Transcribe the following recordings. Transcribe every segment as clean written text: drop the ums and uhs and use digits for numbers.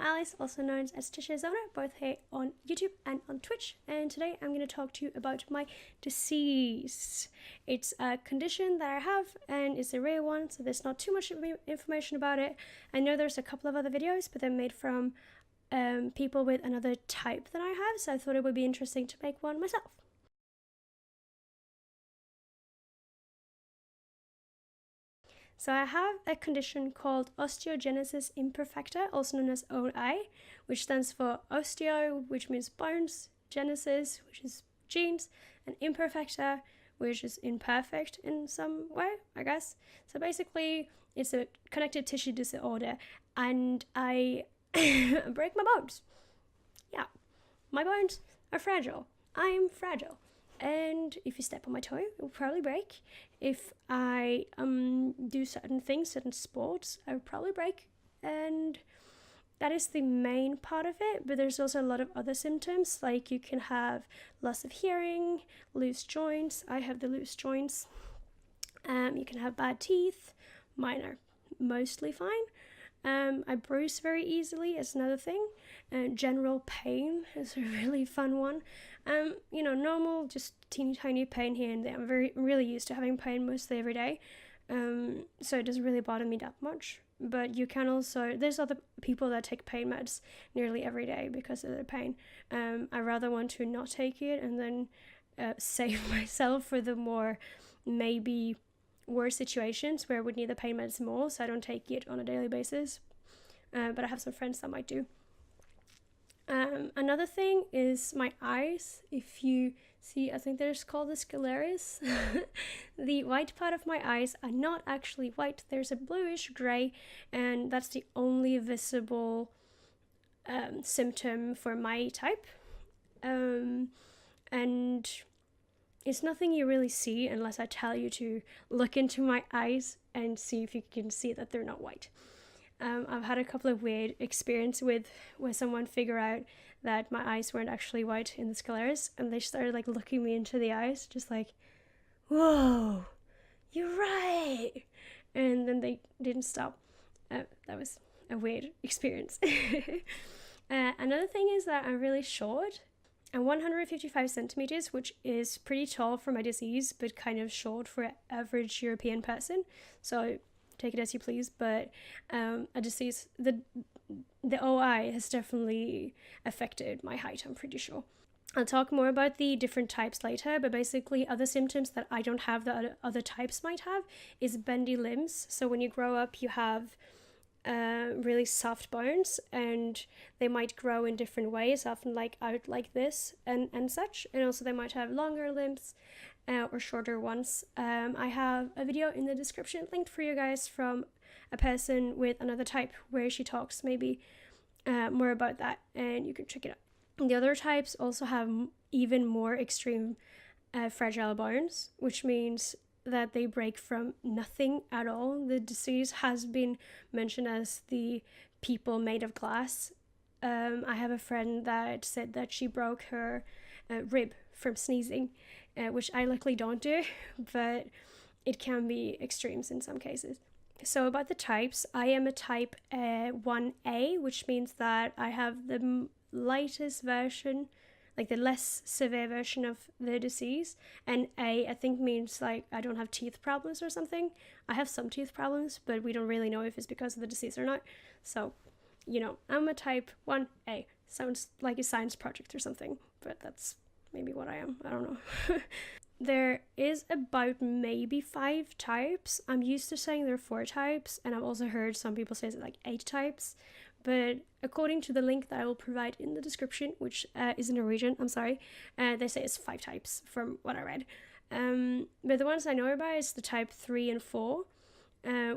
Alice, also known as CheshiresOwner, both here on YouTube and on Twitch, and today I'm going to talk to you about my disease. It's a condition that I have, and it's a rare one, so there's not too much information about it. I know there's a couple of other videos, but they're made from people with another type than I have, so I thought it would be interesting to make one myself. So I have a condition called Osteogenesis Imperfecta, also known as OI, which stands for osteo, which means bones, genesis, which is genes, and imperfecta, which is imperfect in some way, I guess. So basically, it's a connective tissue disorder, and I break my bones. Yeah, my bones are fragile. I'm fragile. And if you step on my toe, it will probably break. If I do certain things, certain sports, I will probably break. And that is the main part of it. But there's also a lot of other symptoms, like you can have loss of hearing, loose joints. I have the loose joints. You can have bad teeth. Mine are mostly fine. I bruise very easily is another thing. General pain is a really fun one. Normal, just teeny tiny pain here and there. I'm really used to having pain mostly every day. So it doesn't really bother me that much. But you can also, there's other people that take pain meds nearly every day because of their pain. I rather want to not take it and then save myself for the more maybe worse situations where I would need the pain meds more, so I don't take it on a daily basis. But I have some friends that might do. Another thing is my eyes. If you see, I think they're called the sclerae. The white part of my eyes are not actually white. There's a bluish gray, and that's the only visible symptom for my type. And it's nothing you really see unless I tell you to look into my eyes and see if you can see that they're not white. I've had a couple of weird experiences where someone figured out that my eyes weren't actually white in the sclerae, and they started like looking me into the eyes, just like, "Whoa, you're right," and then they didn't stop. That was a weird experience. Another thing is that I'm really short. I'm 155 centimeters, which is pretty tall for my disease, but kind of short for an average European person. So take it as you please, but a disease, the OI has definitely affected my height, I'm pretty sure. I'll talk more about the different types later, but basically other symptoms that I don't have that other types might have is bendy limbs. So when you grow up, you have really soft bones, and they might grow in different ways, often like out like this and such, and also they might have longer limbs or shorter ones. I have a video in the description linked for you guys from a person with another type where she talks maybe more about that, and you can check it out. The other types also have even more extreme fragile bones, which means that they break from nothing at all. The disease has been mentioned as the people made of glass. I have a friend that said that she broke her rib from sneezing, which I luckily don't do, but it can be extremes in some cases. So about the types, I am a type 1A, which means that I have the lightest version, like the less severe version of the disease, and I think means like I don't have teeth problems or something. I have some teeth problems, but we don't really know if it's because of the disease or not. So, I'm a type 1A. Sounds like a science project or something, but that's maybe what I am. I don't know. There is about maybe 5 types. I'm used to saying there are 4 types, and I've also heard some people say it's like 8 types. But according to the link that I will provide in the description, which is in Norwegian, I'm sorry, they say it's 5 types from what I read. But the ones I know about is the type 3 and 4,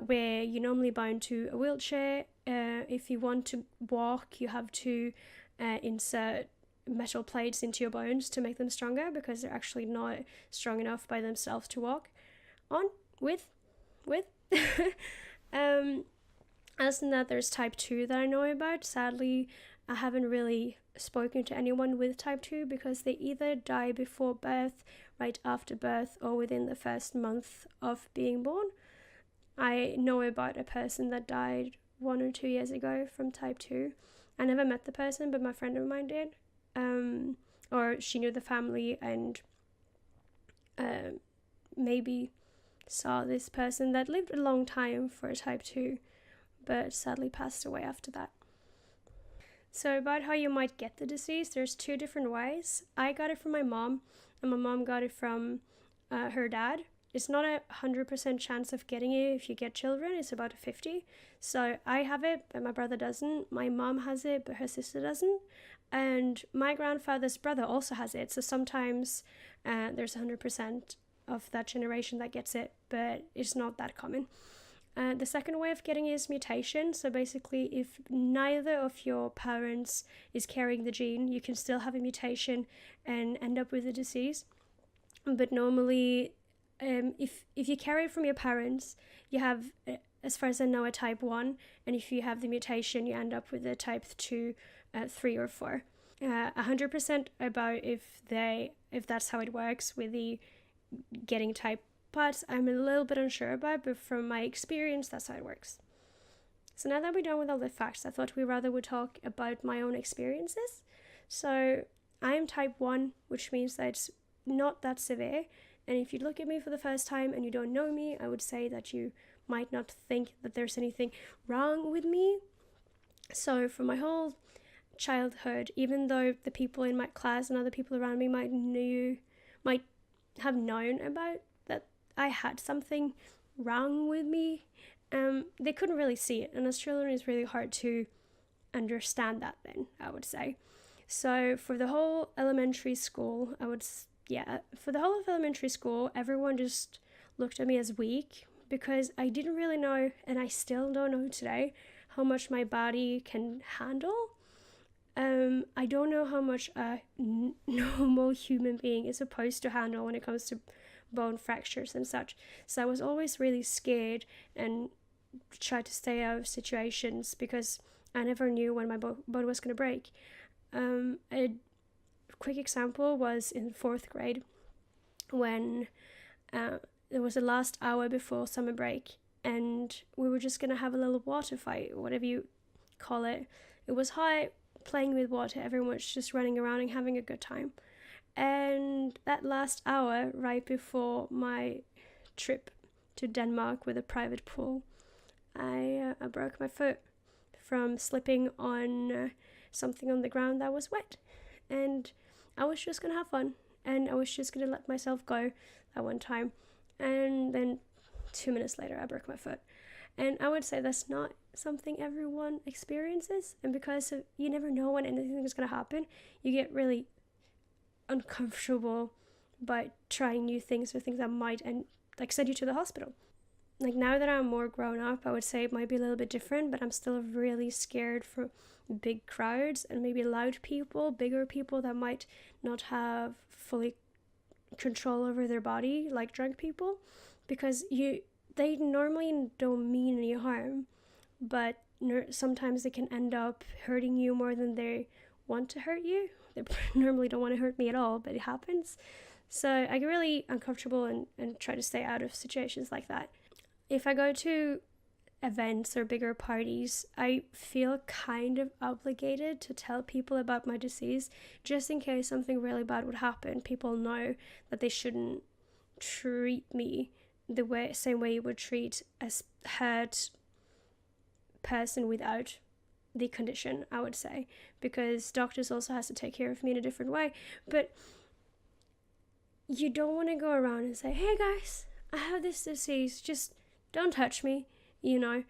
where you're normally bound to a wheelchair. If you want to walk, you have to insert metal plates into your bones to make them stronger, because they're actually not strong enough by themselves to walk on with. Other than that, there's type 2 that I know about. Sadly, I haven't really spoken to anyone with type 2 because they either die before birth, right after birth, or within the first month of being born. I know about a person that died 1 or 2 years ago from type 2. I never met the person, but my friend of mine did. Or she knew the family and maybe saw this person that lived a long time for a type 2, but sadly passed away after that. So about how you might get the disease, there's 2 different ways. I got it from my mom, and my mom got it from her dad. It's not 100% chance of getting it if you get children. It's about a 50. So I have it, but my brother doesn't. My mom has it, but her sister doesn't. And my grandfather's brother also has it. So sometimes there's 100% of that generation that gets it, but it's not that common. The second way of getting it is mutation. So basically, if neither of your parents is carrying the gene, you can still have a mutation and end up with the disease. But normally, if you carry it from your parents, you have, as far as I know, a type 1, and if you have the mutation, you end up with a type 2, 3 or 4. 100% about if that's how it works with the getting type parts, I'm a little bit unsure about, but from my experience, that's how it works. So now that we're done with all the facts, I thought we rather would talk about my own experiences. So I am type 1, which means that it's not that severe. And if you look at me for the first time and you don't know me, I would say that you might not think that there's anything wrong with me. So for my whole childhood, even though the people in my class and other people around me might have known about that I had something wrong with me, they couldn't really see it. And as children, it's really hard to understand that then, I would say. So for the whole elementary school, everyone just looked at me as weak because I didn't really know, and I still don't know today, how much my body can handle. I don't know how much a normal human being is supposed to handle when it comes to bone fractures and such. So I was always really scared and tried to stay out of situations because I never knew when my bone was going to break. A quick example was in 4th grade when there was the last hour before summer break, and we were just going to have a little water fight, whatever you call it. It was hot, playing with water, everyone was just running around and having a good time. And that last hour, right before my trip to Denmark with a private pool, I broke my foot from slipping on something on the ground that was wet. And I was just going to have fun, and I was just going to let myself go that one time. And then 2 minutes later, I broke my foot. And I would say that's not something everyone experiences. And because you never know when anything is going to happen, you get really uncomfortable by trying new things or things that might send you to the hospital. Like now that I'm more grown up, I would say it might be a little bit different, but I'm still really scared for big crowds and maybe loud people, bigger people that might not have fully control over their body, like drunk people, because they normally don't mean any harm, but sometimes they can end up hurting you more than they want to hurt you. They normally don't want to hurt me at all, but it happens. So I get really uncomfortable and try to stay out of situations like that. If I go to events or bigger parties, I feel kind of obligated to tell people about my disease, just in case something really bad would happen. People know that they shouldn't treat me the same way you would treat a hurt person without the condition, I would say, because doctors also has to take care of me in a different way. But you don't want to go around and say, hey guys, I have this disease, just don't touch me, you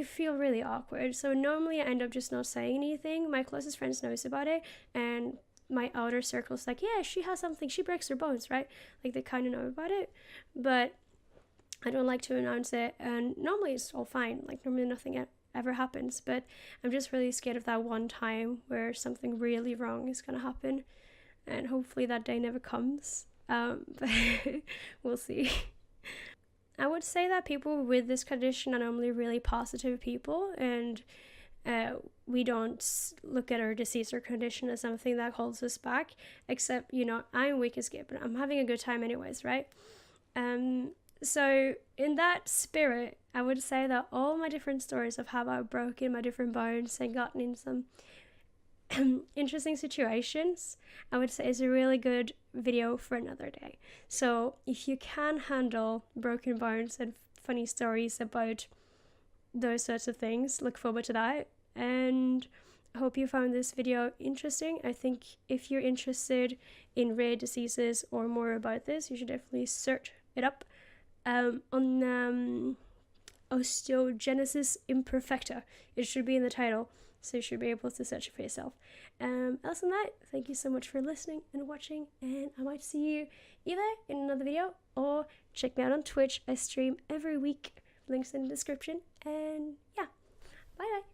feel really awkward. So normally I end up just not saying anything. My closest friends knows about it, and my outer circle's like, yeah, she has something, she breaks her bones, right? Like they kind of know about it, but I don't like to announce it, and normally it's all fine. Like normally nothing ever happens, but I'm just really scared of that one time where something really wrong is gonna happen, and hopefully that day never comes. But we'll see. I would say that people with this condition are normally really positive people, and we don't look at our disease or condition as something that holds us back, except, I'm weak as git, but I'm having a good time anyways, right? So in that spirit, I would say that all my different stories of how I've broken my different bones and gotten in some interesting situations, I would say is a really good video for another day. So if you can handle broken bones and funny stories about those sorts of things, look forward to that. And I hope you found this video interesting. I think if you're interested in rare diseases or more about this, you should definitely search it up on Osteogenesis Imperfecta. It should be in the title, so you should be able to search it for yourself. Else than that, thank you so much for listening and watching, and I might see you either in another video or check me out on Twitch. I stream every week, links in the description, and yeah, bye bye.